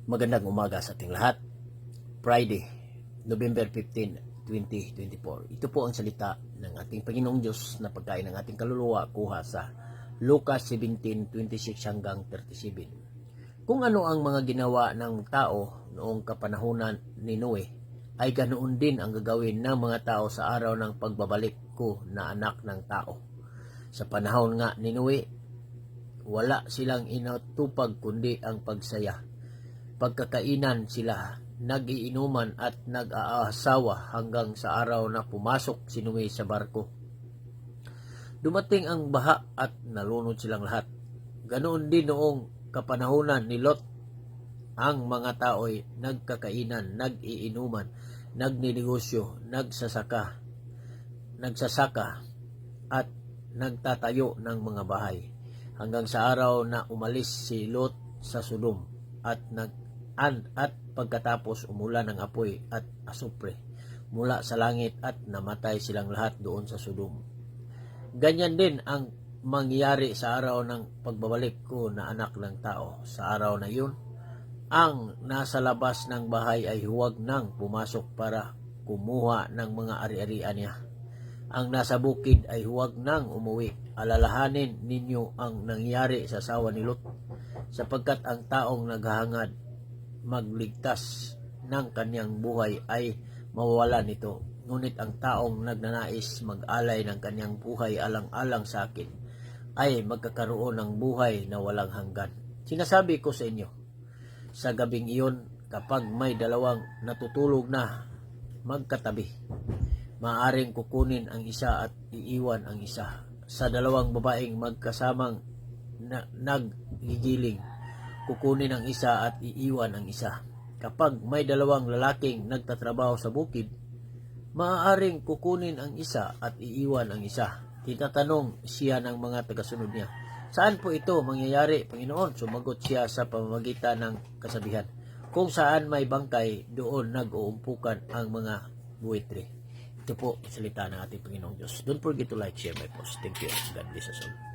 Magandang umaga sa ating lahat. Friday, November 15, 2024. Ito po ang salita ng ating Panginoong Diyos na pagkain ng ating kaluluwa kuha sa Lucas 17:26 hanggang 37. Kung ano ang mga ginawa ng tao noong kapanahunan ni Noe, ay ganoon din ang gagawin ng mga tao sa araw ng pagbabalik ko na anak ng tao. Sa panahon nga ni Noe, wala silang inatupag kundi ang pagsaya. Pagkakainan sila, nag-iinuman at nag-aasawa hanggang sa araw na pumasok si Noe sa barko. Dumating ang baha at nalunod silang lahat. Ganoon din noong kapanahunan ni Lot. Ang mga tao'y nagkakainan, nag-iinuman, nagninegosyo, nagsasaka at nagtatayo ng mga bahay hanggang sa araw na umalis si Lot sa Sodom at pagkatapos umulan ng apoy at asupre mula sa langit at namatay silang lahat doon sa Sodom. Ganyan din ang mangyayari sa araw ng pagbabalik ko na anak ng tao. Sa araw na yun, ang nasa labas ng bahay ay huwag nang pumasok para kumuha ng mga ari-arian niya. Ang nasa bukid ay huwag nang umuwi. Alalahanin ninyo ang nangyari sa asawa ni Lot, sapagkat ang taong naghahangad magligtas ng kanyang buhay ay mawawala nito. Ngunit ang taong nagnanais mag-alay ng kanyang buhay alang-alang sa akin ay magkakaroon ng buhay na walang hanggan. Sinasabi ko sa inyo, sa gabing iyon, kapag may dalawang natutulog na magkatabi, maaaring kukunin ang isa at iiwan ang isa. Sa dalawang babaeng magkasamang naggigiling, kukunin ang isa at iiwan ang isa. Kapag may dalawang lalaking nagtatrabaho sa bukid, maaaring kukunin ang isa at iiwan ang isa. Tinatanong siya ng mga tagasunod niya, "Saan po ito mangyayari, Panginoon?" Sumagot siya sa pamamagitan ng kasabihan, "Kung saan may bangkay, doon nag-uumpukan ang mga buwitre." Ito po ang salita ng ating Panginoong Diyos. Don't forget to like, share my post. Thank you. God bless us all.